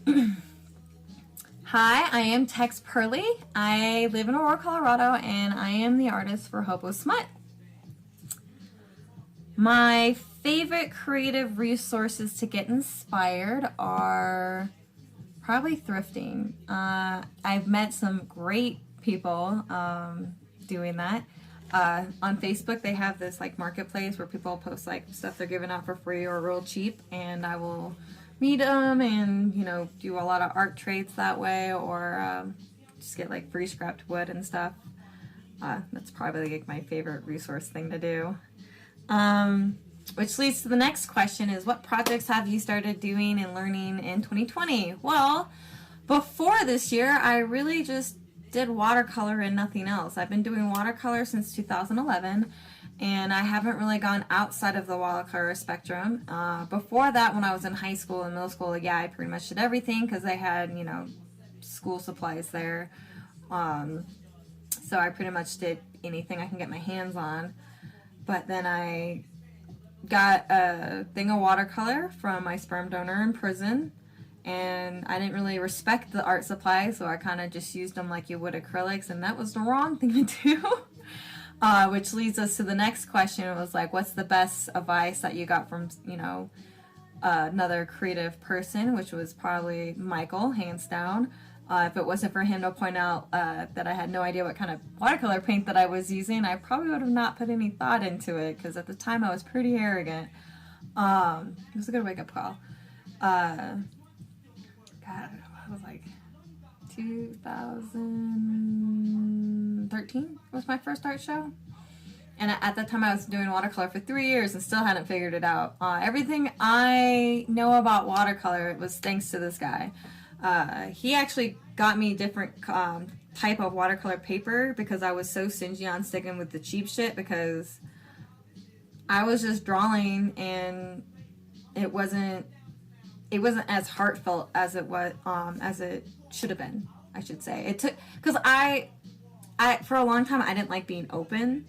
Hi, I am Tex Perle. I live in Aurora, Colorado, and I am the artist for Hobo Smut. My favorite creative resources to get inspired are probably thrifting. I've met some great people doing that. On Facebook, they have this like marketplace where people post like stuff they're giving out for free or real cheap, and I will meet them and do a lot of art trades that way, or just get like free scrapped wood and stuff. That's probably like my favorite resource thing to do. Which leads to the next question is, what projects have you started doing and learning in 2020? Well, before this year, I really just did watercolor and nothing else. I've been doing watercolor since 2011, and I haven't really gone outside of the watercolor spectrum. Before that, when I was in high school and middle school, yeah, I pretty much did everything because they had, school supplies there. So I pretty much did anything I can get my hands on. But then I got a thing of watercolor from my sperm donor in prison, and I didn't really respect the art supply, so I kind of just used them like you would acrylics, and that was the wrong thing to do. Which leads us to the next question. It was like, what's the best advice that you got from, another creative person, which was probably Michael, hands down. If it wasn't for him to point out that I had no idea what kind of watercolor paint that I was using, I probably would have not put any thought into it, because at the time I was pretty arrogant. It was a good wake-up call. God, I was like 2013 was my first art show. And at that time I was doing watercolor for 3 years and still hadn't figured it out. Everything I know about watercolor was thanks to this guy. He actually got me different type of watercolor paper because I was so stingy on sticking with the cheap shit, because I was just drawing and it wasn't as heartfelt as it was as it should have been, I should say. It took, because I for a long time I didn't like being open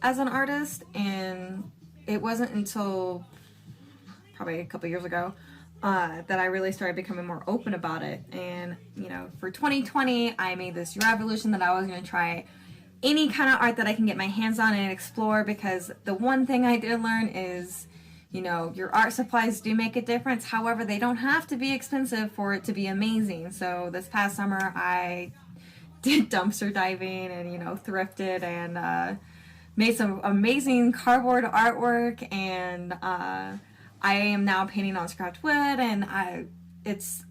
as an artist, and it wasn't until probably a couple years ago that I really started becoming more open about it. And for 2020 I made this revolution that I was going to try any kind of art that I can get my hands on and explore, because the one thing I did learn is your art supplies do make a difference. However, they don't have to be expensive for it to be amazing. So this past summer I did dumpster diving and thrifted and made some amazing cardboard artwork, and I am now painting on scratch wood, and it's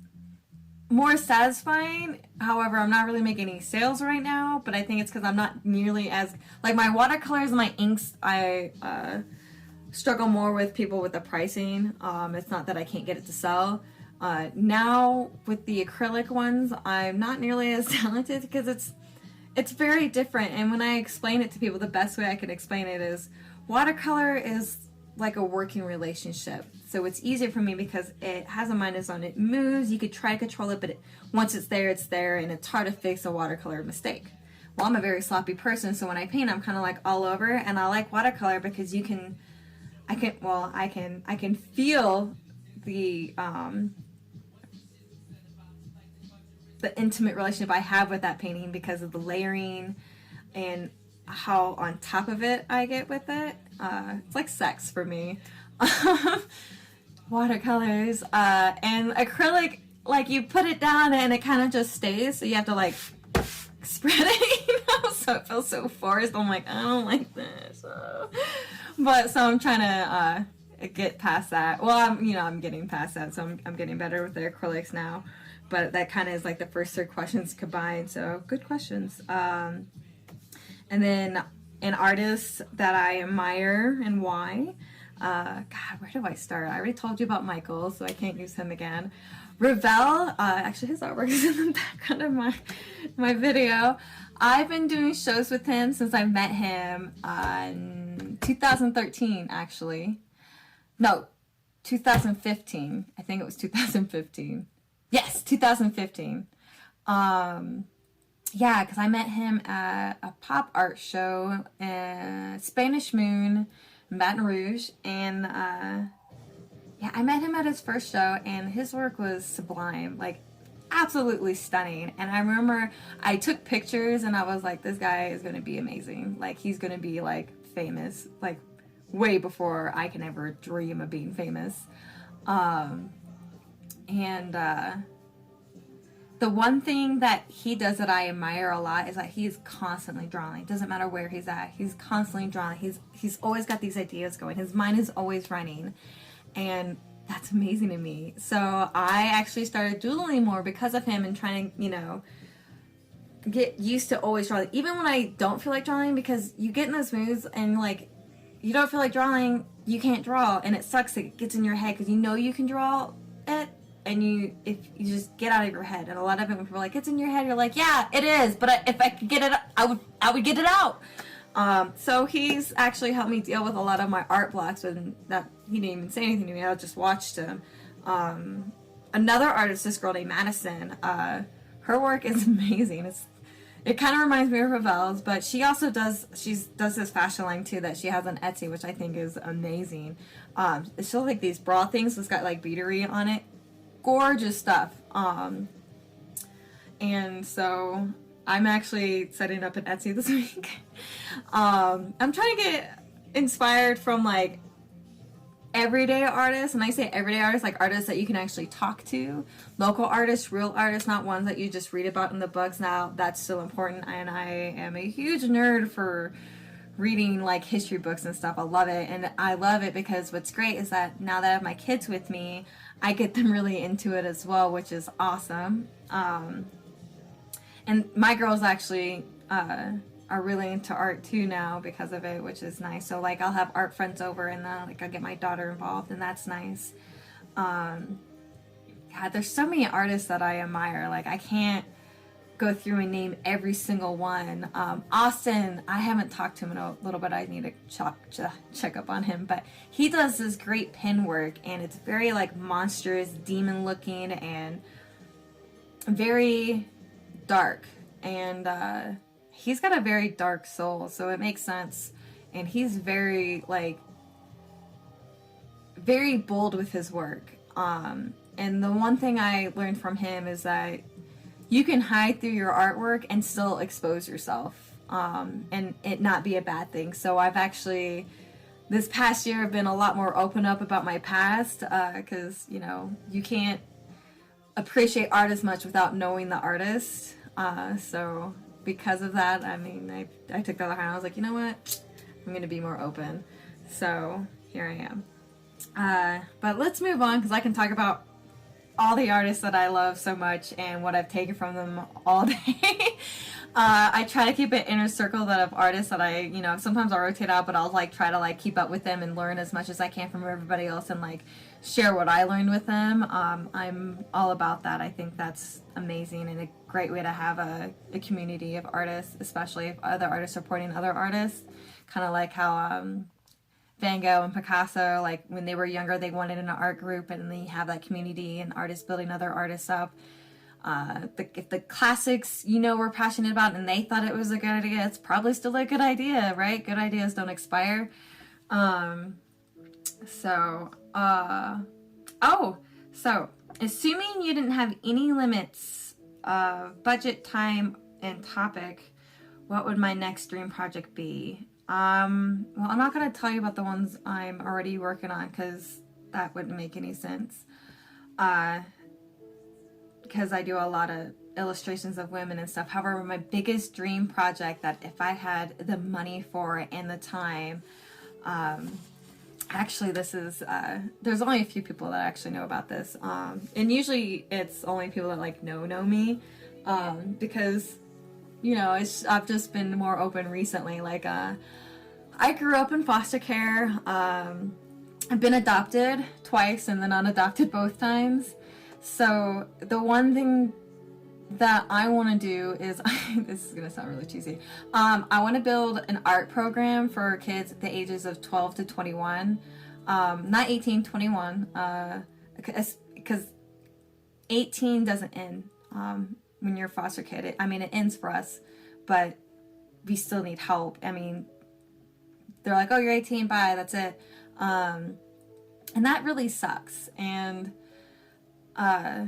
more satisfying. However, I'm not really making any sales right now, but I think it's because I'm not nearly as, like, my watercolors and my inks, I struggle more with people with the pricing. It's not that I can't get it to sell. Now with the acrylic ones, I'm not nearly as talented because it's very different. And when I explain it to people, the best way I can explain it is watercolor is like a working relationship. So it's easier for me because it has a mind of its own. It moves, you could try to control it, but once it's there, and it's hard to fix a watercolor mistake. Well, I'm a very sloppy person, so when I paint, I'm kind of like all over, and I like watercolor because I can feel the intimate relationship I have with that painting because of the layering and how on top of it I get with it. It's like sex for me. Watercolors and acrylic, like, you put it down and it kind of just stays, so you have to like spread it, so it feels so forced. I'm like, I don't like this. So I'm trying to get past that. Well, I'm getting past that, so I'm getting better with the acrylics now. But that kind of is like the first 3 questions combined, so good questions. And then an artist that I admire and why. God, where do I start? I already told you about Michael, so I can't use him again. Ravel, actually his artwork is in the background of my video. I've been doing shows with him since I met him in 2013, actually. No, 2015. I think it was 2015. Yes, 2015. Yeah, because I met him at a pop art show in Spanish Moon in Baton Rouge, and Yeah, I met him at his first show, and his work was sublime, like absolutely stunning. And I remember I took pictures, and I was like, this guy is going to be amazing. Like, he's going to be like famous, like way before I can ever dream of being famous. The one thing that he does that I admire a lot is that he's constantly drawing. It doesn't matter where he's at. He's constantly drawing. He's always got these ideas going. His mind is always running. And that's amazing to me. So I actually started doodling more because of him and trying to, you know, get used to always drawing. Even when I don't feel like drawing, because you get in those moods and like, you don't feel like drawing, you can't draw. And it sucks. It gets in your head because you know you can draw it. And if you just get out of your head, and a lot of it when people are like, it's in your head, you're like, yeah, it is, but if I could get it, I would get it out. So he's actually helped me deal with a lot of my art blocks, and that he didn't even say anything to me. I just watched him. Another artist, this girl named Madison, her work is amazing. It kind of reminds me of Ravel's, but she also does this fashion line too that she has on Etsy, which I think is amazing. She'll like these bra things that's got like beadery on it. Gorgeous stuff. And so I'm actually setting up an Etsy this week. I'm trying to get inspired from like everyday artists, and I say everyday artists, like artists that you can actually talk to, local artists, real artists, not ones that you just read about in the books. Now that's still important, and I am a huge nerd for reading like history books and stuff. I love it, and I love it because what's great is that now that I have my kids with me, I get them really into it as well, which is awesome. And my girls actually are really into art too now because of it, which is nice. So like I'll have art friends over, and then like I'll get my daughter involved, and that's nice. God, there's so many artists that I admire. Like I can't go through and name every single one. Austin, I haven't talked to him in a little bit. I need to check up on him, but he does this great pen work, and it's very like monstrous, demon looking, and very dark. And he's got a very dark soul, so it makes sense. And he's very like very bold with his work. And the one thing I learned from him is that you can hide through your artwork and still expose yourself, and it not be a bad thing. So I've actually, this past year, I've been a lot more open up about my past, because, you know, you can't appreciate art as much without knowing the artist. So because of that, I mean, I took the other hand. I was like, you know what? I'm going to be more open. So here I am. But let's move on, because I can talk about all the artists that I love so much and what I've taken from them all day. I try to keep an inner circle of artists that I, you know, sometimes I'll rotate out, but I'll like try to like keep up with them and learn as much as I can from everybody else and like share what I learned with them. I'm all about that. I think that's amazing and a great way to have a community of artists, especially if other artists supporting other artists. Kind of like how Van Gogh and Picasso, like when they were younger, they wanted an art group, and then you have that community and artists building other artists up. If the classics, you know, we're passionate about and they thought it was a good idea, it's probably still a good idea, right? Good ideas don't expire. So assuming you didn't have any limits of budget, time, and topic, what would my next dream project be? Well, I'm not going to tell you about the ones I'm already working on, because that wouldn't make any sense. Because I do a lot of illustrations of women and stuff. However, my biggest dream project that if I had the money for it and the time, actually this is, there's only a few people that actually know about this. And usually it's only people that like know me, because, you know, I've just been more open recently. Like, I grew up in foster care. I've been adopted twice and then unadopted both times. So the one thing that I want to do is, this is going to sound really cheesy. I want to build an art program for kids at the ages of 12 to 21. Not 18, 21. Because 18 doesn't end when you're a foster kid. It ends for us, but we still need help. I mean, they're like, oh, you're 18, bye, that's it. And that really sucks. And I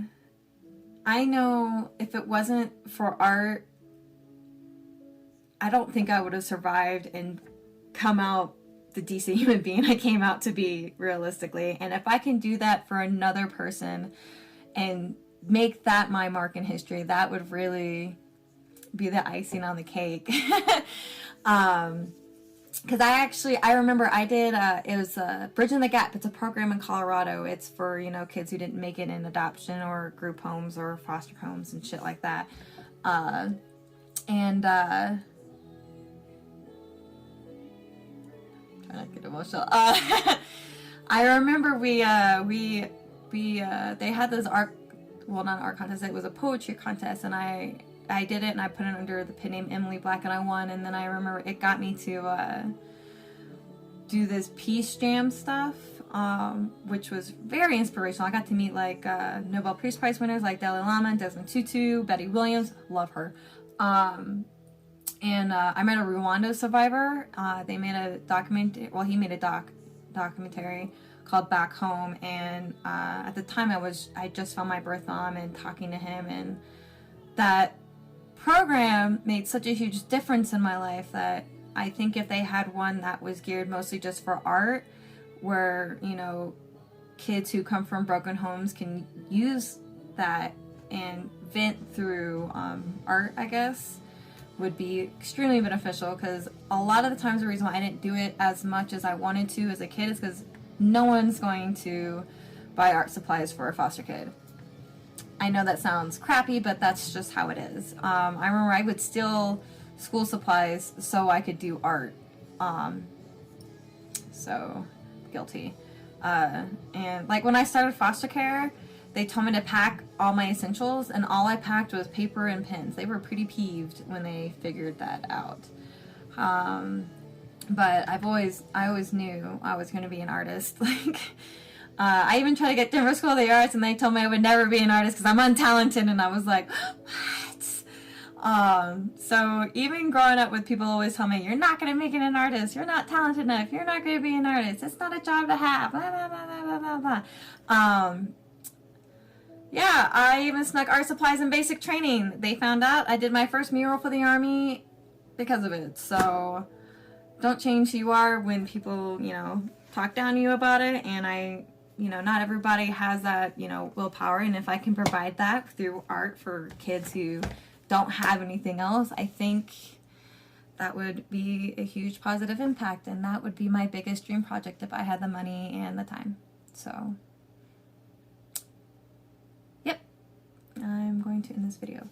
know if it wasn't for art, I don't think I would have survived and come out the decent human being I came out to be, realistically. And if I can do that for another person and make that my mark in history, that would really be the icing on the cake. Because I remember I did, it was Bridging the Gap. It's a program in Colorado. It's for, you know, kids who didn't make it in adoption or group homes or foster homes and shit like that. Trying to get emotional. I remember they had this art, well, not art contest, it was a poetry contest, and I did it, and I put it under the pin name Emily Black, and I won. And then I remember it got me to do this peace jam stuff, which was very inspirational. I got to meet like Nobel Peace Prize winners like Dalai Lama, Desmond Tutu, Betty Williams, love her. And I met a Rwanda survivor. They made a documentary, well, he made a documentary called Back Home, and at the time I just found my birth mom, and talking to him, and that program made such a huge difference in my life that I think if they had one that was geared mostly just for art, where, you know, kids who come from broken homes can use that and vent through art, I guess, would be extremely beneficial. Because a lot of the times the reason why I didn't do it as much as I wanted to as a kid is because no one's going to buy art supplies for a foster kid. I know that sounds crappy, but that's just how it is. I remember I would steal school supplies so I could do art. So guilty. And like when I started foster care, they told me to pack all my essentials, and all I packed was paper and pens. They were pretty peeved when they figured that out. But I always knew I was going to be an artist. Like, I even tried to get Denver School of the Arts, and they told me I would never be an artist because I'm untalented, and I was like, what? So even growing up with people always tell me, you're not going to make it an artist, you're not talented enough, you're not going to be an artist, it's not a job to have, blah, blah, blah, blah, blah, blah. Yeah, I even snuck art supplies in basic training. They found out I did my first mural for the Army because of it. So don't change who you are when people, you know, talk down to you about it. And you know, not everybody has that, you know, willpower. And if I can provide that through art for kids who don't have anything else, I think that would be a huge positive impact. And that would be my biggest dream project if I had the money and the time. So, yep, I'm going to end this video.